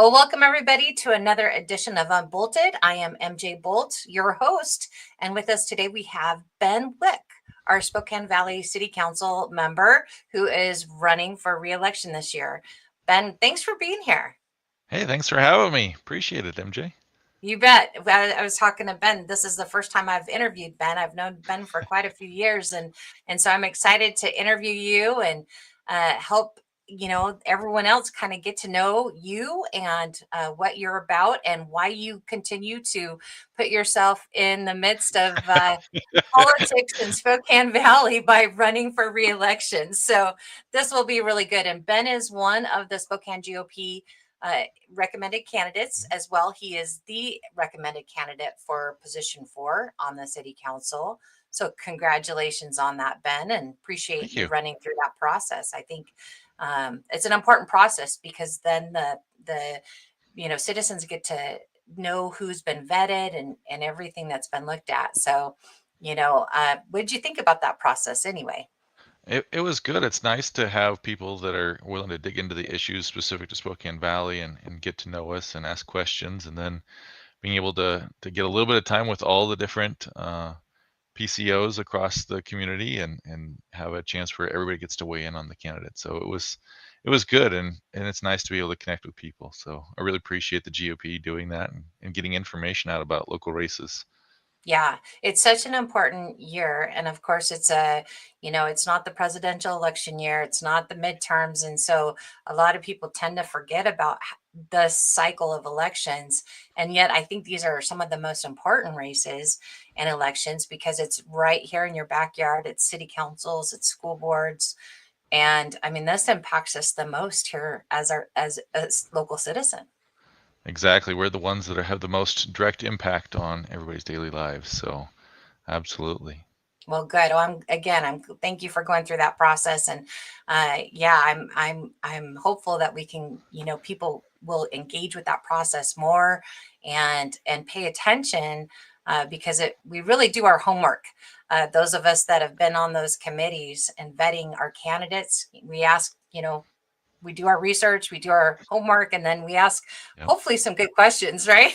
Well, welcome everybody to another edition of UnBolted. I am MJ Bolt, your host, and with us today we have Ben Wick, our Spokane Valley City Council member who is running for re-election this year. Ben, thanks for being here. Hey, thanks for having me. Appreciate it, MJ. You bet. I was talking to Ben. This is the first time I've interviewed Ben. I've known Ben for quite a few years, and so I'm excited to interview you and help everyone else kind of get to know you and what you're about and why you continue to put yourself in the midst of politics in Spokane Valley by running for re-election. So this will be really good. And Ben is one of the Spokane GOP recommended candidates as well. He is the recommended candidate for position 4 on the city council. So congratulations on that, Ben, and appreciate Thank you you. running through that process. I think it's an important process because then the citizens get to know who's been vetted and everything that's been looked at. So, what did you think about that process anyway? It was good. It's nice to have people that are willing to dig into the issues specific to Spokane Valley and get to know us and ask questions, and then being able to get a little bit of time with all the different PCOs across the community and have a chance where everybody gets to weigh in on the candidate. So it was good, and it's nice to be able to connect with people. So I really appreciate the GOP doing that and getting information out about local races. Yeah, it's such an important year. And of course, it's not the presidential election year, it's not the midterms. And so a lot of people tend to forget about the cycle of elections. And yet, I think these are some of the most important races in elections because it's right here in your backyard. It's city councils, it's school boards. And I mean, this impacts us the most here as local citizen. Exactly. We're the ones that have the most direct impact on everybody's daily lives. So, absolutely. Well, good. Well, I'm thank you for going through that process, and yeah, I'm hopeful that we can, people will engage with that process more and pay attention because we really do our homework. Those of us that have been on those committees and vetting our candidates, we ask, we do our research, we do our homework, and then we ask Yep. hopefully some good questions, right?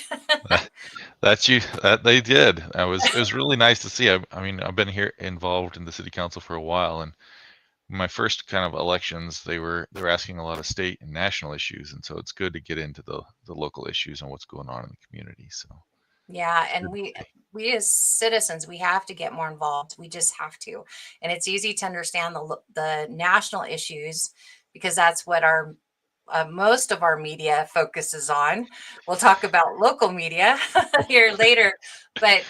That's you. That they did. It was really nice to see. I mean, I've been here involved in the city council for a while, and my first kind of elections, they were asking a lot of state and national issues, and so it's good to get into the local issues and what's going on in the community. So, Yeah, it's and good to we see. we as citizens, we have to get more involved. We just have to. And it's easy to understand the national issues because that's what our most of our media focuses on. We'll talk about local media here later, but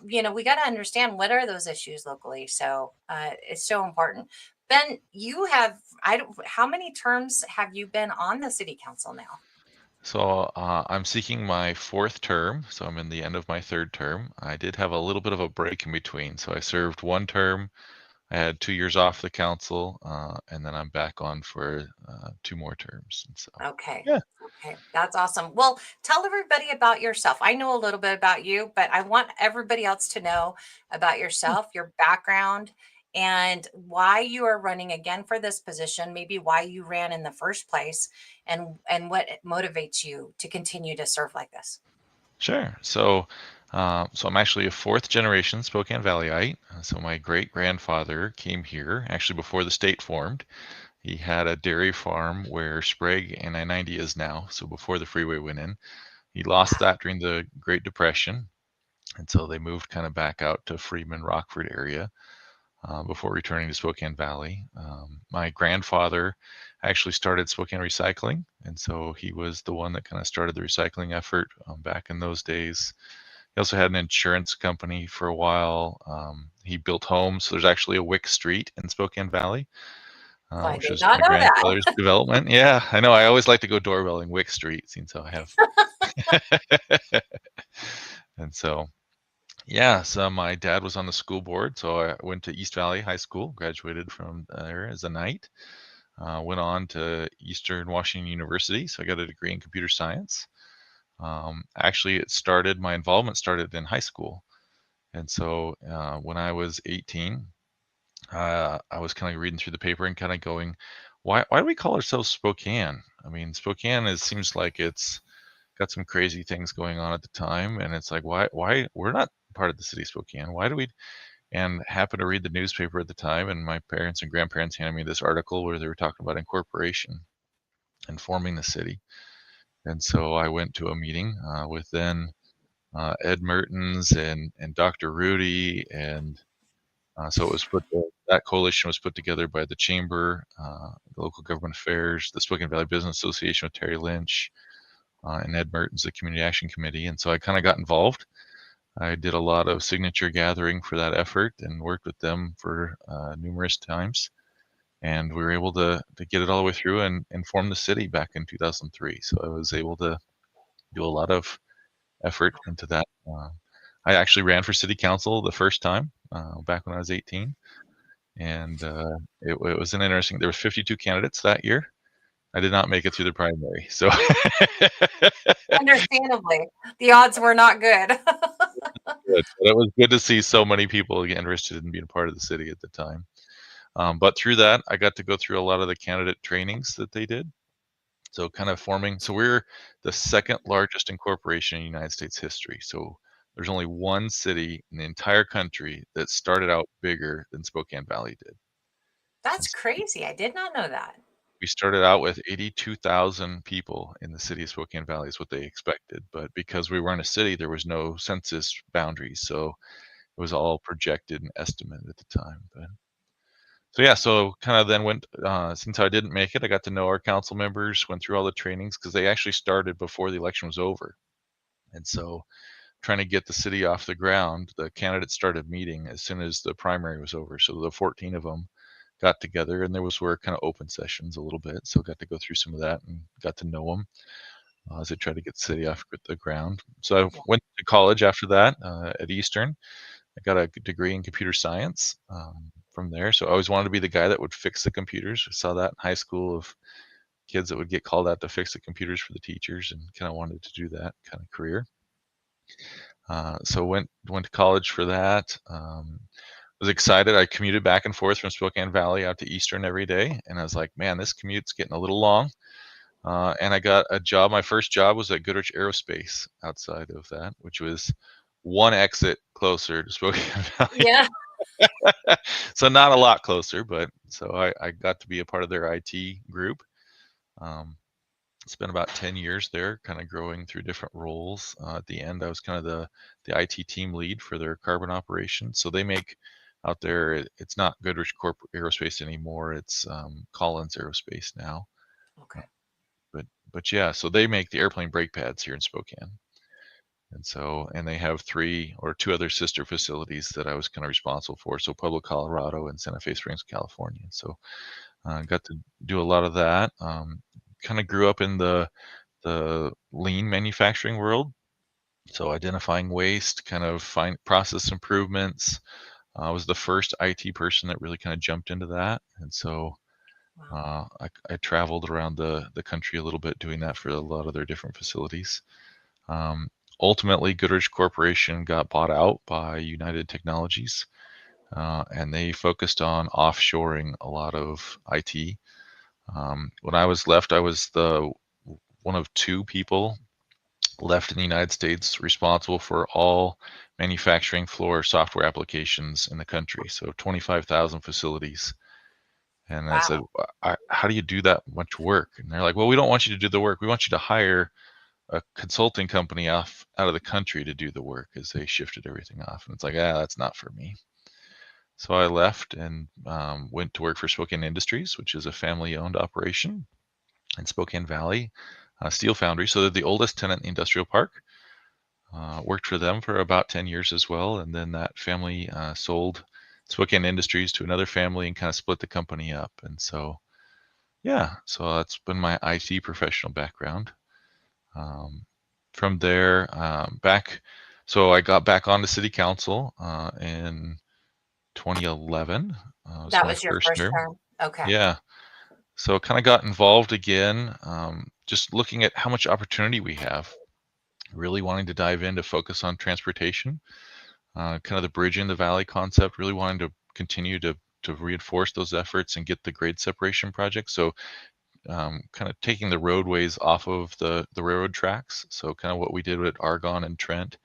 we got to understand what are those issues locally. So it's so important. Ben, you have I don't how many terms have you been on the city council now? So I'm seeking my fourth term, so I'm in the end of my third term. I did have a little bit of a break in between, so I served one term. I had 2 years off the council, and then I'm back on for 2 more terms. And so, Okay. yeah, Okay. That's awesome. Well, tell everybody about yourself. I know a little bit about you, but I want everybody else to know about yeah, yourself, your background, and why you are running again for this position, maybe why you ran in the first place, and what motivates you to continue to serve like this. sure. So I'm actually a fourth generation Spokane Valleyite. So my great grandfather came here actually before the state formed. He had a dairy farm where Sprague and I-90 is now. So before the freeway went in, he lost Wow. that during the Great Depression. And so they moved kind of back out to Freeman, Rockford area before returning to Spokane Valley. My grandfather actually started Spokane Recycling, and so he was the one that kind of started the recycling effort back in those days. He also had an insurance company for a while. He built homes. So there's actually a Wick Street in Spokane Valley, Well, I which did was not my know that. grandfather's development. Yeah, I know. I always like to go doorbelling Wick Street, since I have. And so, yeah, so my dad was on the school board, so I went to East Valley High School, graduated from there as a Knight, went on to Eastern Washington University, so I got a degree in computer science. Actually, my involvement started in high school. And so when I was 18, I was kind of reading through the paper and kind of going, why do we call ourselves Spokane? I mean, Spokane seems like it's got some crazy things going on at the time, and it's like, why we're not part of the city of Spokane? Why do we? And happened to read the newspaper at the time, and my parents and grandparents handed me this article where they were talking about incorporation and forming the city. And so I went to a meeting with then Ed Mertens and Dr. Rudy, and so it was that coalition was put together by the Chamber, the Local Government Affairs, the Spokane Valley Business Association with Terry Lynch, and Ed Mertens, the Community Action Committee. And so I kind of got involved. I did a lot of signature gathering for that effort and worked with them for numerous times. And we were able to get it all the way through and form the city back in 2003. So I was able to do a lot of effort into that. I actually ran for city council the first time back when I was 18. And it was an interesting, there were 52 candidates that year. I did not make it through the primary. So Understandably, the odds were not good. good. But it was good to see so many people get interested in being a part of the city at the time. But through that, I got to go through a lot of the candidate trainings that they did. So kind of forming, so we're the second largest incorporation in United States history. So there's only one city in the entire country that started out bigger than Spokane Valley did. And That's so crazy. I did not know that. we started out with 82,000 people in the city of Spokane Valley is what they expected. But because we weren't a city, there was no census boundaries. So it was all projected and estimated at the time. But so yeah, so kind of then went, since I didn't make it, I got to know our council members, went through all the trainings because they actually started before the election was over. And so trying to get the city off the ground, the candidates started meeting as soon as the primary was over. So the 14 of them got together, and there were kind of open sessions a little bit. So got to go through some of that and got to know them as they tried to get the city off the ground. So I Yeah. went to college after that at Eastern. I got a degree in computer science from there. So I always wanted to be the guy that would fix the computers. I saw that in high school of kids that would get called out to fix the computers for the teachers, and kind of wanted to do that kind of career. So went to college for that. Was excited. I commuted back and forth from Spokane Valley out to Eastern every day, and I was like, man, this commute's getting a little long. And I got a job. My first job was at Goodrich Aerospace outside of that, which was one exit closer to Spokane Valley. Yeah. So not a lot closer, but so I got to be a part of their IT group. Spent about 10 years there, kind of growing through different roles. At the end, I was kind of the IT team lead for their carbon operation. So they make out there, it's not Goodrich Corp Aerospace anymore. It's Collins Aerospace now. Okay. But yeah, so they make the airplane brake pads here in Spokane. And they have two other sister facilities that I was kind of responsible for. So Pueblo, Colorado, and Santa Fe Springs, California. So got to do a lot of that. Kind of grew up in the lean manufacturing world. So identifying waste, kind of find process improvements. I was the first IT person that really kind of jumped into that. And so Wow. I traveled around the country a little bit doing that for a lot of their different facilities. Um, Ultimately, Goodrich Corporation got bought out by United Technologies, and they focused on offshoring a lot of IT. When I was left, I was the one of two people left in the United States responsible for all manufacturing floor software applications in the country. So 25,000 facilities. And I said, Wow. how do you do that much work? And they're like, well, we don't want you to do the work. We want you to hire a consulting company out of the country to do the work, as they shifted everything off. And it's like, that's not for me. So I left and went to work for Spokane Industries, which is a family-owned operation in Spokane Valley, steel foundry. So they're the oldest tenant in the industrial park. Worked for them for about 10 years as well. And then that family sold Spokane Industries to another family and kind of split the company up. And so, yeah, so that's been my IT professional background. From there, so I got back onto city council in 2011. Was That my was your first first term. term? Okay. Yeah. So kind of got involved again, just looking at how much opportunity we have, really wanting to dive in to focus on transportation, kind of the bridge in the valley concept, really wanting to continue to to reinforce those efforts and get the grade separation project. So kind of taking the roadways off of the railroad tracks. So kind of what we did at Argonne and Trent,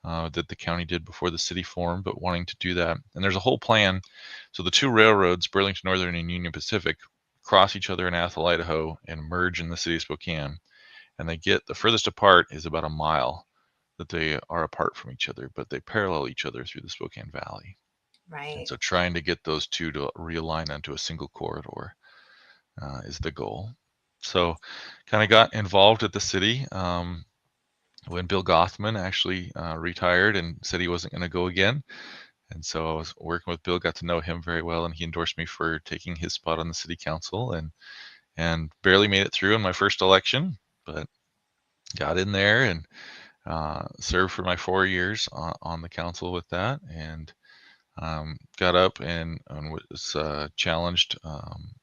that the county did before the city formed, but wanting to do that. And there's a whole plan. So the two railroads, Burlington Northern and Union Pacific, cross each other in Athol, Idaho, and merge in the city of Spokane. And they get, the furthest apart is about a mile that they are apart from each other, but they parallel each other through the Spokane Valley. And Right. so trying to get those two to realign onto a single corridor is the goal. So kind of got involved at the city when Bill Gothman actually retired and said he wasn't going to go again. And so I was working with Bill, got to know him very well, and he endorsed me for taking his spot on the city council, and barely made it through in my first election, but got in there and served for my 4 years on the council with that, and got up and was challenged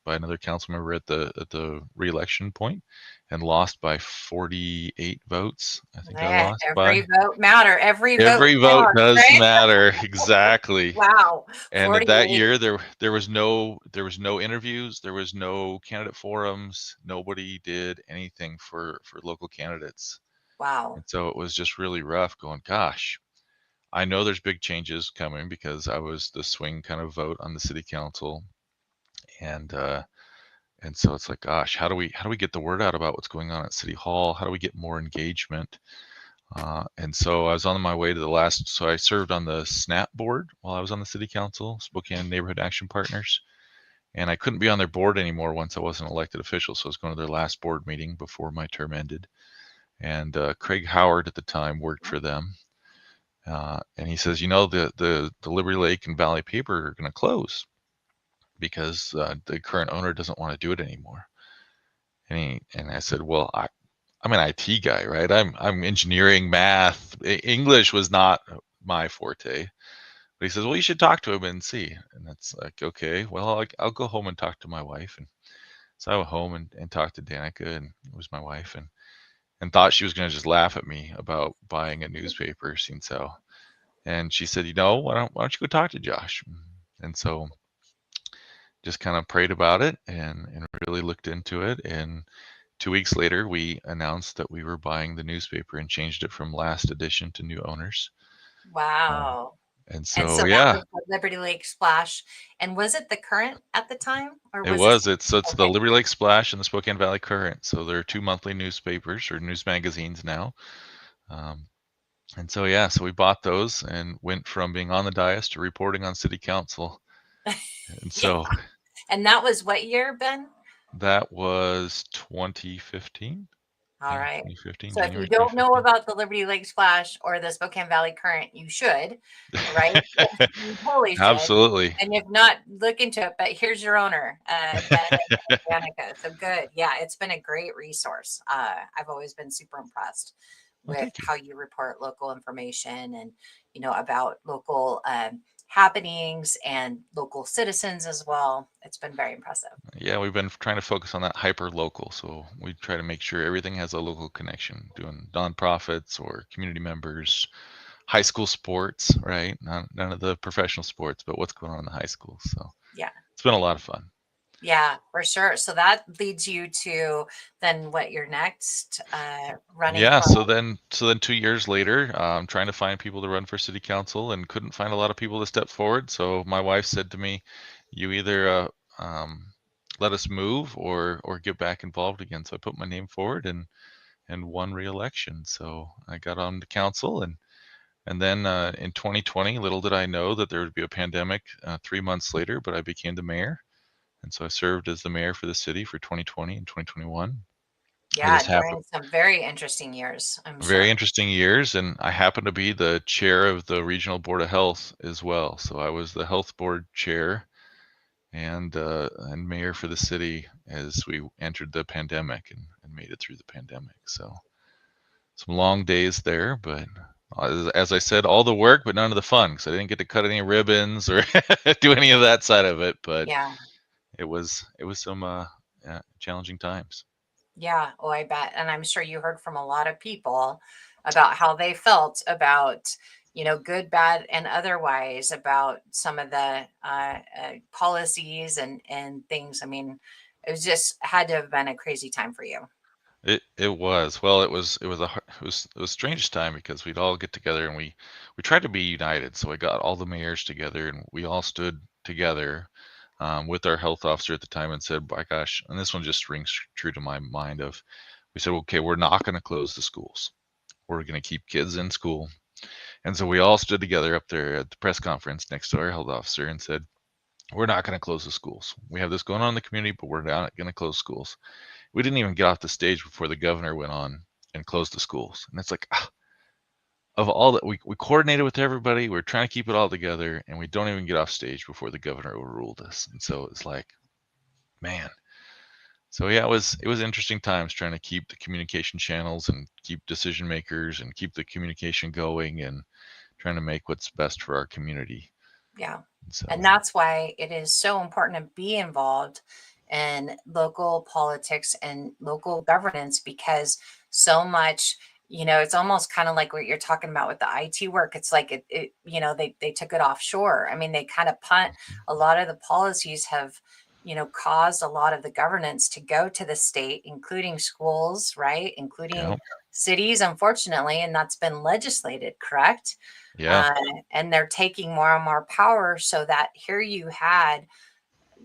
by another council member at the re-election point, and lost by 48 votes. I think I Yeah, lost every by. vote matter. Every vote Every vote counts, does right? matter, exactly. Wow, And that 48. year there was no interviews, there was no candidate forums, nobody did anything for local candidates. Wow. And so it was just really rough going, gosh, I know there's big changes coming because I was the swing kind of vote on the city council. And and so it's like, gosh, how do we get the word out about what's going on at City Hall? How do we get more engagement? And so I was on my way to the last, so I served on the SNAP board while I was on the city council, Spokane Neighborhood Action Partners. And I couldn't be on their board anymore once I was an elected official. So I was going to their last board meeting before my term ended. And Craig Howard at the time worked for them. And he says, the Liberty Lake and Valley paper are going to close because the current owner doesn't want to do it anymore. And I said, well, I'm an IT guy, right? I'm engineering, math. English was not my forte. But he says, well, you should talk to him and see. And that's like, okay, well, I'll go home and talk to my wife. And so I went home and talked to Danica, and it was my wife, and thought she was going to just laugh at me about buying a newspaper, since so. And she said, why don't you go talk to Josh? And so just kind of prayed about it and really looked into it. And 2 weeks later, we announced that we were buying the newspaper and changed it from last edition to new owners. Wow. And And so so, that yeah, was the Liberty Lake Splash. And was it the Current at the time, or it was it? was. It's the Okay. Liberty Lake Splash and the Spokane Valley Current. So there are two monthly newspapers or news magazines now. Um, and so, yeah, so we bought those and went from being on the dais to reporting on city council. And Yeah. so And that was what year, Ben? that was 2015. All Yeah, right. 2015, So if you January don't know 2015. about the Liberty Lake Splash or the Spokane Valley Current, you should, right? You totally should. Absolutely. And if not, look into it. But here's your owner, Ben and Danica. So good. Yeah, it's been a great resource. I've always been super impressed Well, with thank you. how you report local information and, about local happenings and local citizens as well. It's been very impressive. Yeah, we've been trying to focus on that hyper local. So we try to make sure everything has a local connection, doing nonprofits or community members, high school sports, right? None of the professional sports, but what's going on in the high schools. So Yeah. it's been a lot of fun. Yeah, for sure. So that leads you to then what your next running Yeah, for? so then 2 years later, trying to find people to run for city council and couldn't find a lot of people to step forward. So my wife said to me, "You either let us move or get back involved again." So I put my name forward and won re-election. So I got on the council, and then in 2020, little did I know that there would be a pandemic 3 months later, but I became the mayor, and so I served as the mayor for the city for 2020 and 2021. I just Yeah, happened. during some very interesting years, I'm Very sure. interesting years, and I happen to be the chair of the regional board of health as well. So I was the health board chair and mayor for the city as we entered the pandemic and made it through the pandemic. So some long days there, but as I said, all the work, but none of the fun, because I didn't get to cut any ribbons or do any of that side of it. But Yeah. it was some challenging times. Yeah. Oh, I bet. And I'm sure you heard from a lot of people about how they felt about, good, bad, and otherwise about some of the policies and things. I mean, it was just had to have been a crazy time for you. It was. Well, it was strangest time because we'd all get together and we tried to be united. So I got all the mayors together and we all stood together with our health officer at the time and said, "My gosh," and this one just rings true to my mind. Of we said, "Okay, we're not going to close the schools. We're going to keep kids in school." And so we all stood together up there at the press conference next to our health officer and said, "We're not going to close the schools. We have this going on in the community, but we're not going to close schools." We didn't even get off the stage before the governor went on and closed the schools. And it's like, of all that, we coordinated with everybody. We're trying to keep it all together, and we don't even get off stage before the governor overruled us. And so it's like, man. So yeah, it was interesting times trying to keep the communication channels and keep decision makers and keep the communication going and trying to make what's best for our community. Yeah. So And that's why it is so important to be involved in local politics and local governance, because so much, it's almost kind of like what you're talking about with the IT work. It's like they took it offshore. I mean, they kind of punt a lot of the policies have, caused a lot of the governance to go to the state, including schools, right? yeah, Including cities, unfortunately, and that's been legislated, correct? yeah, uh, and they're taking more and more power, so that here you had,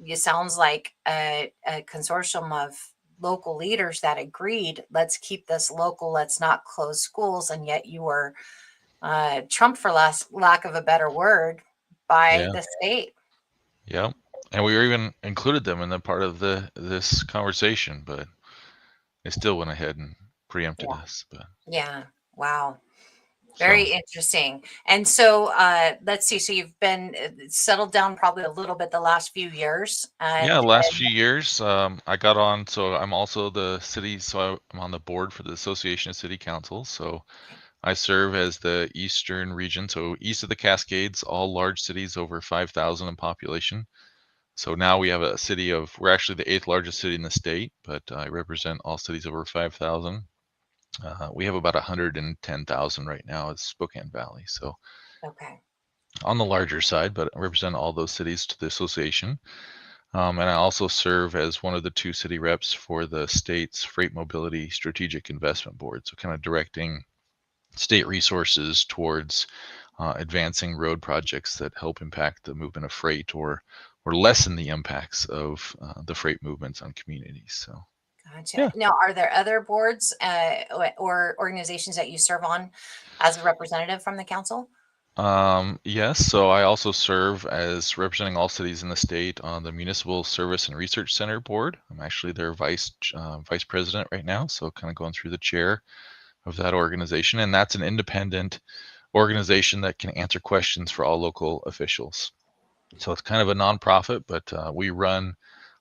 it sounds like a consortium of local leaders that agreed, let's keep this local, let's not close schools, and yet you were trumped, for less lack of a better word, by yeah, the state. yeah. And we were even included them in the part of this conversation, but they still went ahead and preempted Yeah. us. But Yeah. Wow. Very so interesting. And so let's see. So you've been settled down probably a little bit the last few years. yeah, last few years, I got on. So I'm also the city. So I'm on the board for the Association of City Councils. So I serve as the Eastern region, so east of the Cascades, all large cities over 5,000 in population. So now we have a city of, we're actually the eighth largest city in the state, but I represent all cities over 5,000. We have about 110,000 right now as Spokane Valley. So Okay. on the larger side, but I represent all those cities to the association. And I also serve as one of the two city reps for the state's Freight Mobility Strategic Investment Board. So kind of directing state resources towards advancing road projects that help impact the movement of freight or lessen the impacts of the freight movements on communities. So Gotcha. yeah. Now, are there other boards or organizations that you serve on as a representative from the council? Yes, so I also serve as representing all cities in the state on the Municipal Service and Research Center board. I'm actually their vice president right now, so kind of going through the chair of that organization, and that's an independent organization that can answer questions for all local officials. So it's kind of a nonprofit, but we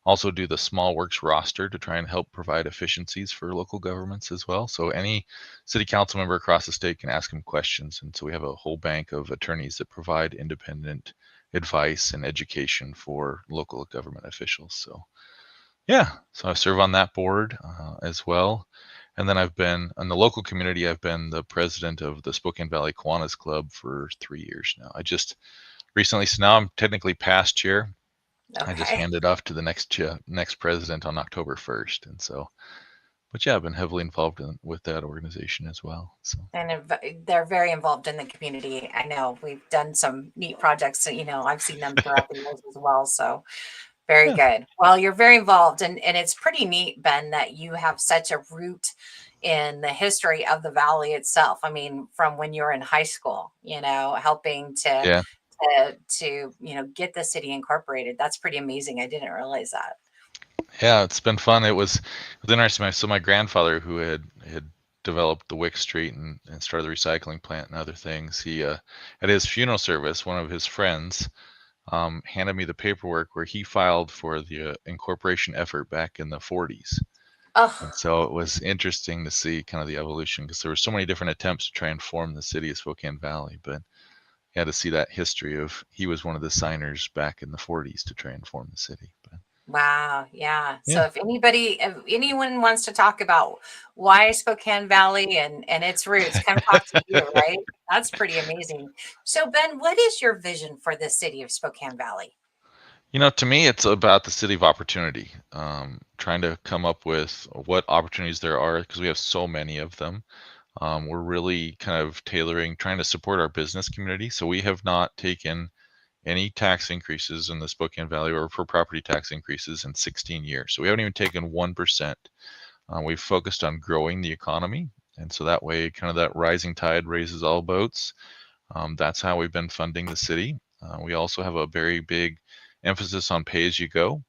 also do the small works roster to try and help provide efficiencies for local governments as well. So any city council member across the state can ask them questions. And so we have a whole bank of attorneys that provide independent advice and education for local government officials. So yeah, so I serve on that board as well. And then I've been in the local community, I've been the president of the Spokane Valley Kiwanis Club for 3 years now. I just recently, so now I'm technically past chair. I just Okay. handed off to the next president on October 1st, and so, but yeah, I've been heavily involved with that organization as well. So And they're very involved in the community. I know we've done some neat projects. So, I've seen them throughout the years as well. So very yeah, good. Well, you're very involved, and it's pretty neat, Ben, that you have such a root in the history of the valley itself. I mean, from when you were in high school, helping yeah, to get the city incorporated. That's pretty amazing. I didn't realize that. yeah. It's been fun. It was interesting. So my grandfather, who had developed the Wick Street and started the recycling plant and other things, he at his funeral service, one of his friends handed me the paperwork where he filed for the incorporation effort back in the 40s. And Oh, so it was interesting to see kind of the evolution because there were so many different attempts to try and form the city of Spokane Valley, but you had to see that history of he was one of the signers back in the 40s to try and form the city. But Wow. Yeah. Yeah. So if anyone wants to talk about why Spokane Valley and its roots, come talk to you, right? That's pretty amazing. So Ben, what is your vision for the city of Spokane Valley? To me, it's about the city of opportunity. Trying to come up with what opportunities there are because we have so many of them. We're really kind of trying to support our business community. So we have not taken any tax increases in the Spokane Valley or for property tax increases in 16 years. So we haven't even taken 1%. We've focused on growing the economy. And so that way, kind of that rising tide raises all boats. That's how we've been funding the city. We also have a very big emphasis on pay as you go.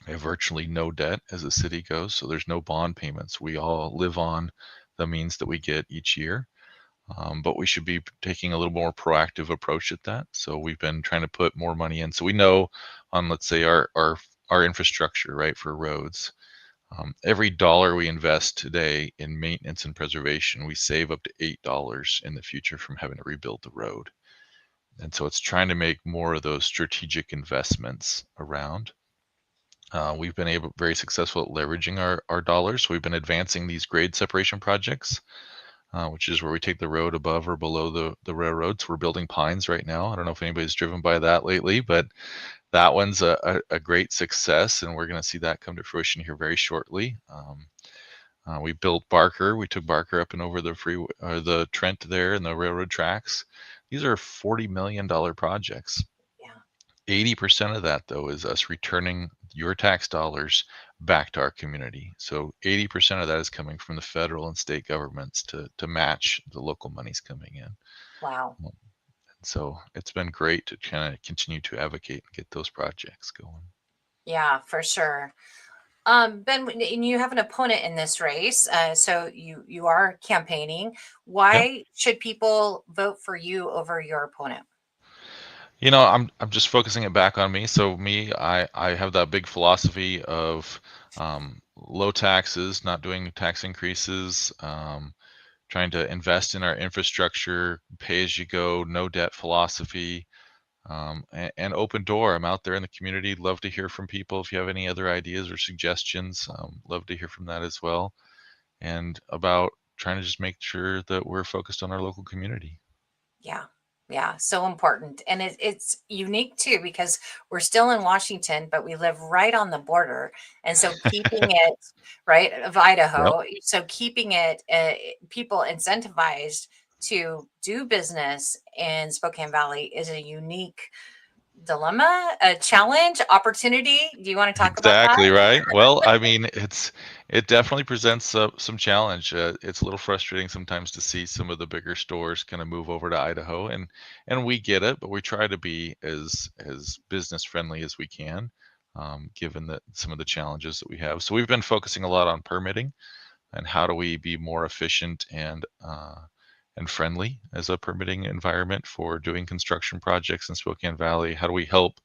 We have virtually no debt as the city goes, so there's no bond payments. We all live on the means that we get each year. But we should be taking a little more proactive approach at that. So we've been trying to put more money in. So we know on, let's say, our infrastructure, right, for roads. Every dollar we invest today in maintenance and preservation, we save up to $8 in the future from having to rebuild the road. And so it's trying to make more of those strategic investments around. We've been very successful at leveraging our dollars. We've been advancing these grade separation projects, which is where we take the road above or below the railroads. We're building Pines right now. I don't know if anybody's driven by that lately, but that one's a great success, and we're going to see that come to fruition here very shortly. We built Barker. We took Barker up and over the freeway, or the Trent there, and the railroad tracks. These are $40 million projects. Yeah. 80% of that, though, is us returning your tax dollars back to our community. So 80% of that is coming from the federal and state governments to match the local monies coming in. Wow. And so it's been great to kind of continue to advocate and get those projects going. Yeah, for sure. Ben, and you have an opponent in this race, so you are campaigning. Yep. Why should people vote for you over your opponent? I'm just focusing it back on me. So me, I have that big philosophy of low taxes, not doing tax increases, trying to invest in our infrastructure, pay as you go, no debt philosophy, and open door. I'm out there in the community. Love to hear from people. If you have any other ideas or suggestions, love to hear from that as well. And about trying to just make sure that we're focused on our local community. Yeah. Yeah, so important. And it's unique too because we're still in Washington, but we live right on the border. And so keeping it right of Yep. Idaho, so keeping it people incentivized to do business in Spokane Valley is a unique dilemma, a challenge, opportunity. Do you want to talk about that? Exactly right. Well, I mean, it definitely presents some challenge. It's a little frustrating sometimes to see some of the bigger stores kind of move over to Idaho, and we get it, but we try to be as business friendly as we can, given that some of the challenges that we have. So we've been focusing a lot on permitting and how do we be more efficient and friendly as a permitting environment for doing construction projects in Spokane Valley. How do we help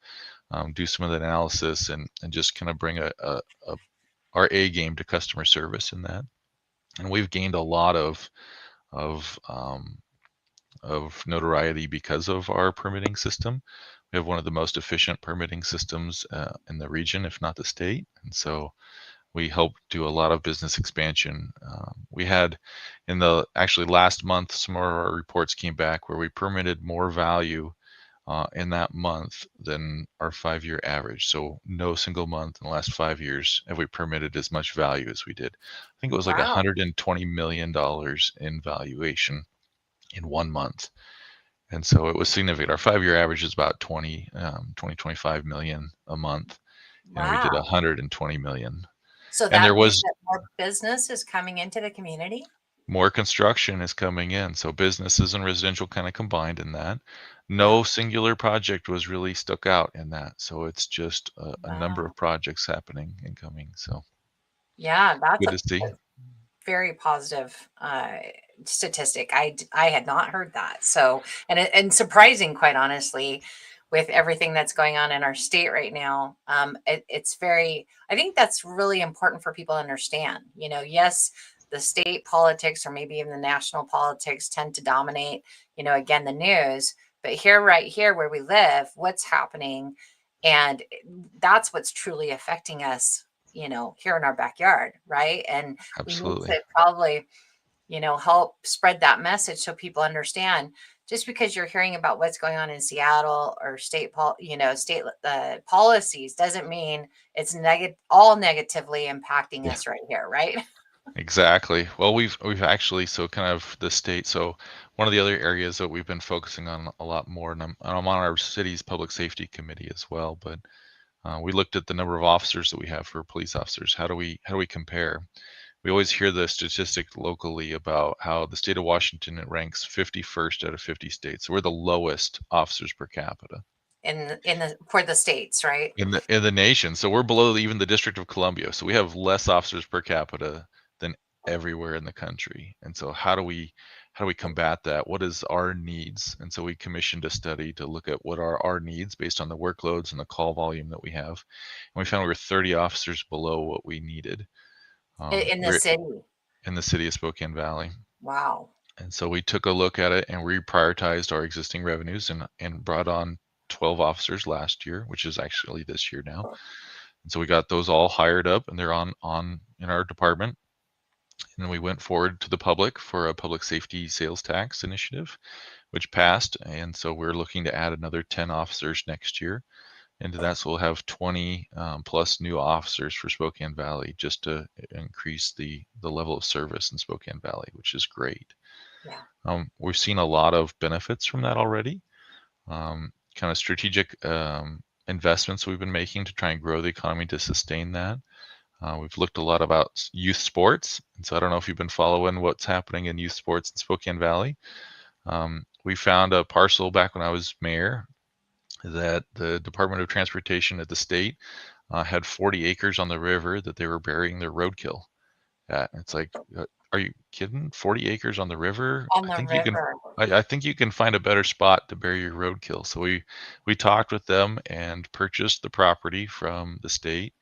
do some of the analysis and just kind of bring our A game to customer service in that. And we've gained a lot of um, of notoriety because of our permitting system. We have one of the most efficient permitting systems in the region, if not the state. And so we help do a lot of business expansion. We had in the actually last month, some of our reports came back where we permitted more value in that month than our 5-year average. So no single month in the last 5 years have we permitted as much value as we did. I think it was like Wow. $120 million in valuation in 1 month. And so it was significant. Our 5-year average is about 25 million a month. And we did Wow. 120 million. So And that there means was that more business is coming into the community? more construction is coming in. So businesses and residential kind of combined in that. Yeah. No singular project was really stuck out in that. So it's just a number Wow. of projects happening and coming. So Yeah, that's good a to see. very positive statistic. I had not heard that. So and surprising, quite honestly, with everything that's going on in our state right now. It's very. I think that's really important for people to understand. Yes, the state politics or maybe even the national politics tend to dominate. Again, the news. But here, right here, where we live, what's happening? And that's what's truly affecting us, here in our backyard, right? And we need Absolutely. to probably, help spread that message so people understand. Just because you're hearing about what's going on in Seattle or state policies doesn't mean it's all negatively impacting Yeah. us right here, right? Exactly. Well, we've actually, so kind of the state. So one of the other areas that we've been focusing on a lot more, and I'm on our city's public safety committee as well, but we looked at the number of officers that we have for police officers. How do we compare? We always hear the statistic locally about how the state of Washington, it ranks 51st out of 50 states. So we're the lowest officers per capita In the for the states, right? in the nation. So we're below even the District of Columbia. So we have less officers per capita than everywhere in the country. And so how do we combat that? What is our needs? And so we commissioned a study to look at what are our needs based on the workloads and the call volume that we have. And we found we were 30 officers below what we needed. In the We're city. in the city of Spokane Valley. Wow. And so we took a look at it and reprioritized our existing revenues and brought on 12 officers last year, which is actually this year now. And so we got those all hired up and they're on in our department. And then we went forward to the public for a public safety sales tax initiative, which passed. And so we're looking to add another 10 officers next year into that. So we'll have 20 plus new officers for Spokane Valley just to increase the level of service in Spokane Valley, which is great. Yeah. We've seen a lot of benefits from that already. Kind of strategic investments we've been making to try and grow the economy to sustain that. We've looked a lot about youth sports. And so I don't know if you've been following what's happening in youth sports in Spokane Valley. We found a parcel back when I was mayor that the Department of Transportation at the state had 40 acres on the river that they were burying their roadkill at. It's like, are you kidding? 40 acres on the river? On I the think you can. river. I think you can find a better spot to bury your roadkill. So we talked with them and purchased the property from the state,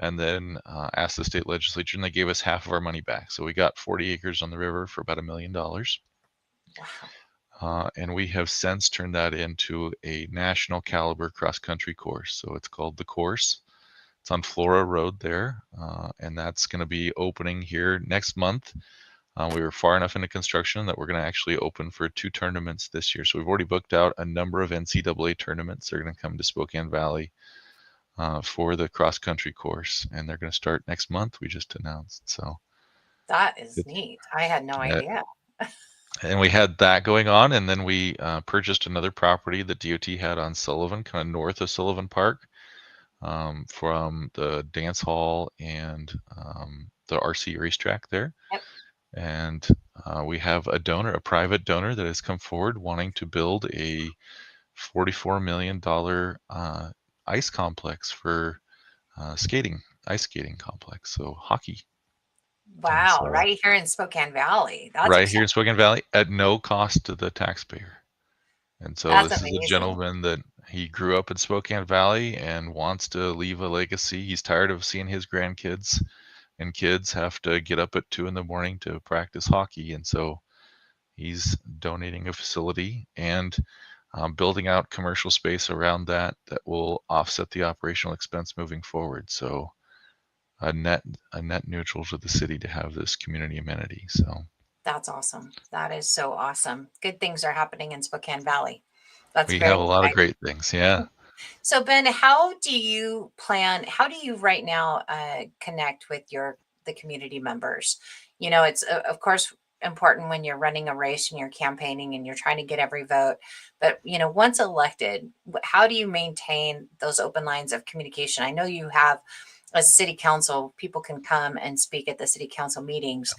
and then asked the state legislature, and they gave us half of our money back. So we got 40 acres on the river for about $1 million. Wow. And we have since turned that into a national caliber cross country course. So it's called the course. It's on Flora Road there, and that's going to be opening here next month. We were far enough into construction that we're going to actually open for 2 tournaments this year. So we've already booked out a number of NCAA tournaments. They're going to come to Spokane Valley for the cross country course, and they're going to start next month. We just announced. So That is neat. I had no idea. and we had that going on, and then we purchased another property that DOT had on Sullivan, kind of north of Sullivan Park, from the dance hall and the RC racetrack there. Yep. And we have a private donor that has come forward wanting to build a $44 million ice complex for ice skating complex, so hockey. And Wow. so Right here in Spokane Valley. That's right here exciting. in Spokane Valley at no cost to the taxpayer. And so That's this is a amazing. gentleman that he grew up in Spokane Valley and wants to leave a legacy. He's tired of seeing his grandkids and kids have to get up at 2 in the morning to practice hockey. And so he's donating a facility and building out commercial space around that will offset the operational expense moving forward. So a net neutral to the city to have this community amenity. So That's awesome. That is so awesome. Good things are happening in Spokane Valley. That's we very have a lot of exciting. great things. Yeah. So Ben, how do you right now connect with the community members? It's of course important when you're running a race and you're campaigning and you're trying to get every vote. But once elected, how do you maintain those open lines of communication? I know you have, as a city council, people can come and speak at the city council meetings.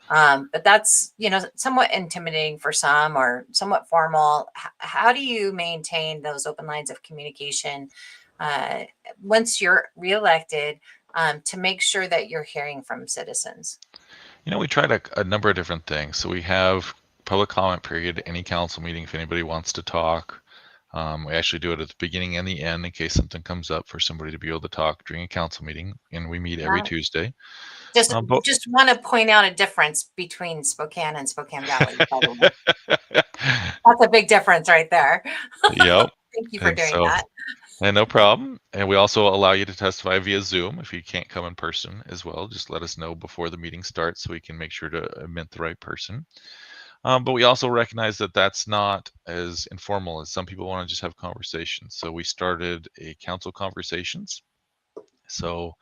But that's, somewhat intimidating for some or somewhat formal. How do you maintain those open lines of communication uh, once you're reelected, to make sure that you're hearing from citizens? We tried a number of different things. So we have public comment period, any council meeting, if anybody wants to talk. We actually do it at the beginning and the end in case something comes up for somebody to be able to talk during a council meeting. And we meet every Yeah. Tuesday. Just But just want to point out a difference between Spokane and Spokane Valley, by the way. That's a big difference right there. yep. Thank you for And doing so that. And no problem. And we also allow you to testify via Zoom if you can't come in person as well. Just let us know before the meeting starts so we can make sure to admit the right person. But we also recognize that that's not as informal as some people want to just have conversations. So we started a council conversations. So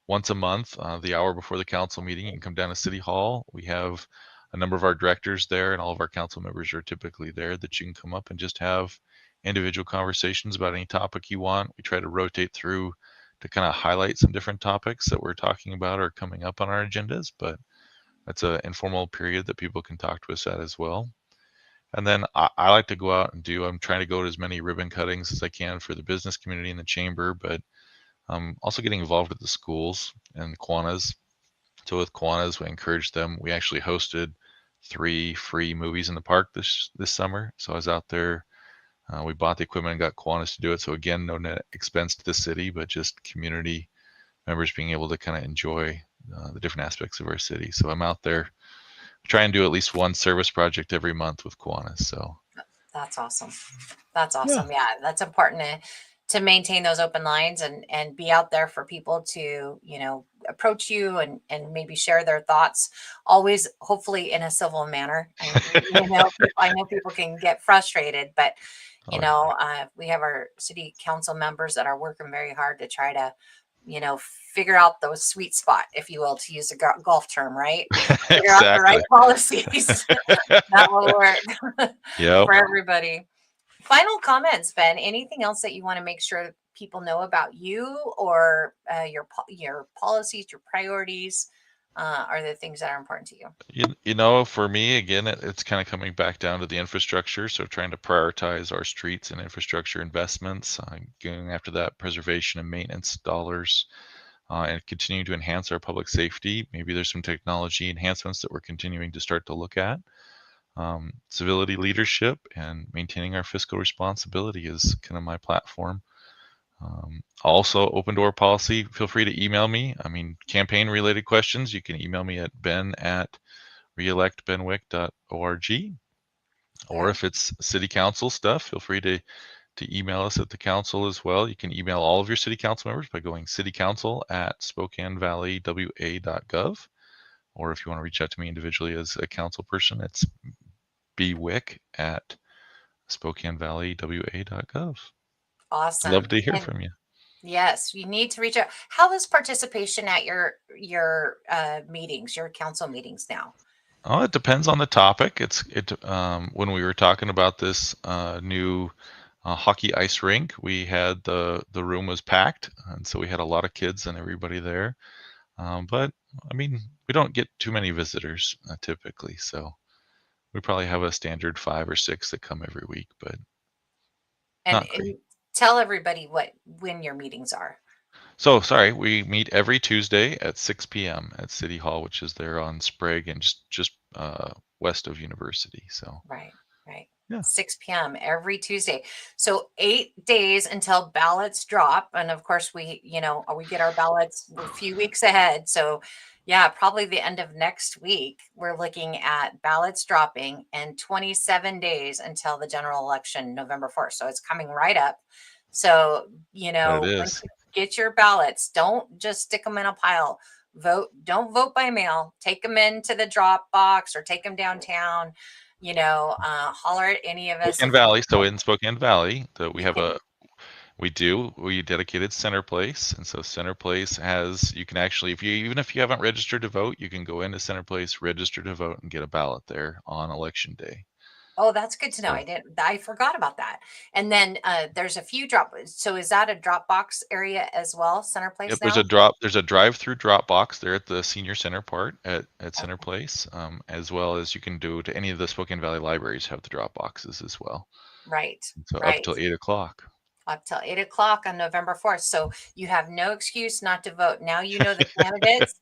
once a month, the hour before the council meeting, you can come down to City Hall. We have a number of our directors there, and all of our council members are typically there, that you can come up and just have individual conversations about any topic you want. We try to rotate through to kind of highlight some different topics that we're talking about or coming up on our agendas, but that's an informal period that people can talk to us at as well. And then I like to go out and I'm trying to go to as many ribbon cuttings as I can for the business community in the chamber, but also getting involved with the schools and Kiwanis. So with Kiwanis, we encourage them. We actually hosted 3 free movies in the park this summer. So I was out there. We bought the equipment and got Kiwanis to do it. So again, no net expense to the city, but just community members being able to kind of enjoy the different aspects of our city. So I'm out there trying to do at least one service project every month with Kiwanis. So That's awesome. That's yeah, awesome. Yeah, that's important to maintain those open lines and be out there for people to, approach you and maybe share their thoughts, always hopefully in a civil manner. I know people can get frustrated, but oh yeah, we have our city council members that are working very hard to try to, figure out those sweet spot, if you will, to use a golf term, right? Figure out the right exactly. policies that will work Yep. for everybody. Final comments, Ben. Anything else that you want to make sure people know about you or your policies, your priorities, are the things that are important to you? For me, again, it's kind of coming back down to the infrastructure. So trying to prioritize our streets and infrastructure investments, going after that preservation and maintenance dollars, and continuing to enhance our public safety. Maybe there's some technology enhancements that we're continuing to start to look at. Civility leadership and maintaining our fiscal responsibility is kind of my platform. Also, open door policy. Feel free to email me. I mean, campaign related questions, you can email me at ben@reelectbenwick.org. Or Okay. if it's city council stuff, feel free to email us at the council as well. You can email all of your city council members by going citycouncil@SpokaneValleyWA.gov. Or if you want to reach out to me individually as a council person, it's bwick@SpokaneValleyWA.gov. Love Awesome. to hear And from you. yes, you need to reach out. How is participation at your meetings, your council meetings now? Oh, it depends on the topic. When we were talking about this new hockey ice rink, we had the room was packed, and so we had a lot of kids and everybody there. But I mean, we don't get too many visitors typically, so we probably have a standard 5 or 6 that come every week, but And, not great. and tell everybody when your meetings are. So sorry, we meet every Tuesday at 6 p.m. at City Hall, which is there on Sprague and just west of University. So Right, right. yeah, 6 p.m. every Tuesday. So 8 days until ballots drop. And of course, we get our ballots a few weeks ahead. So yeah, probably the end of next week, we're looking at ballots dropping and 27 days until the general election, November 4th. So it's coming right up. So, it once is. you get your ballots, don't just stick them in a pile. Don't vote by mail. Take them into the drop box or take them downtown, holler at any of us Spokane if you Valley. So in Spokane Valley, that you can. we dedicated Center Place, and so Center Place has you can actually even if you haven't registered to vote, you can go into Center Place, register to vote, and get a ballot there on election day. Oh, that's good to know. So I forgot about that. And then there's a few so is that a Dropbox area as well, Center yep, Place now? there's a drive-through drop box there at the senior center part at Center Okay. Place, as well as you can do to any of the Spokane Valley libraries have the drop boxes as well. Right, So up right. till 8 o'clock. Up till 8 o'clock on November 4th. So you have no excuse not to vote. Now you know the candidates.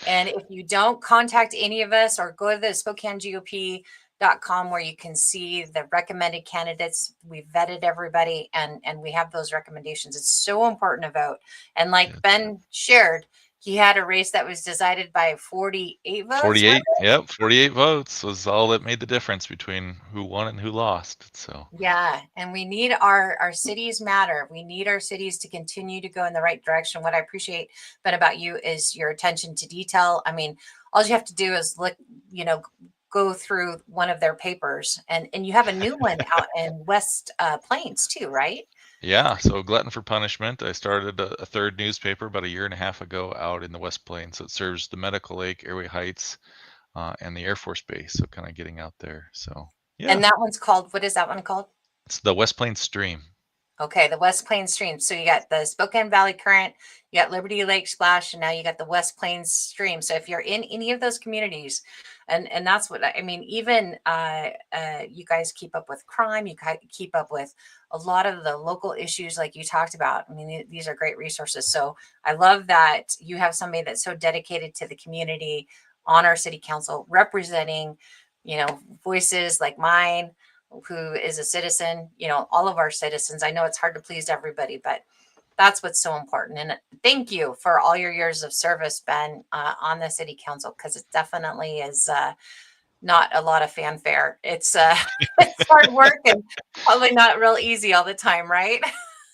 And if you don't, contact any of us or go to the SpokaneGOP.com where you can see the recommended candidates. We've vetted everybody and we have those recommendations. It's so important to vote. And like Yes. Ben shared, He had a race that was decided by 48 votes. 48. Yep, 48 votes was all that made the difference between who won and who lost. So yeah, and we need our cities matter. We need our cities to continue to go in the right direction. What I appreciate, Ben, about you is your attention to detail. I mean, all you have to do is look, go through one of their papers, and you have a new one out in West Plains too, right? yeah, so Glutton for Punishment. I started a third newspaper about a year and a half ago out in the West Plains. So it serves the Medical Lake, Airway Heights, and the Air Force Base. So kind of getting out there. So yeah, And that one's called, what is that one called? it's the West Plains Stream. Okay, the West Plains Stream. So you got the Spokane Valley Current, you got Liberty Lake Splash, and now you got the West Plains Stream. So if you're in any of those communities, and that's what I mean, even you guys keep up with crime, you keep up with a lot of the local issues like you talked about. I mean, these are great resources. So I love that you have somebody that's so dedicated to the community on our city council representing, voices like mine, who is a citizen, all of our citizens. I know it's hard to please everybody, but that's what's so important. And thank you for all your years of service, Ben, on the city council, because it definitely is not a lot of fanfare. It's it's hard work and probably not real easy all the time, right?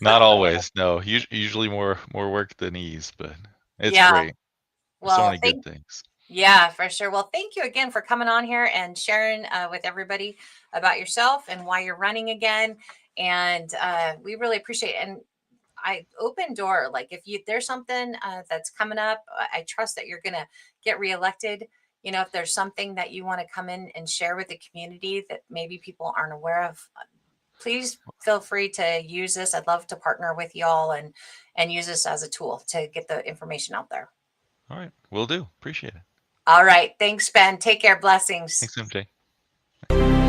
Not always, no. Usually more work than ease, but it's Yeah. great. There's so Well, many good things. yeah, for sure. Well, thank you again for coming on here and sharing with everybody about yourself and why you're running again. And we really appreciate it. And I open door, like if there's something that's coming up, I trust that you're going to get reelected. If there's something that you want to come in and share with the community that maybe people aren't aware of, please feel free to use this. I'd love to partner with y'all and use this as a tool to get the information out there. All right, will do. Appreciate it. All right. Thanks, Ben. Take care. Blessings. Thanks, MJ.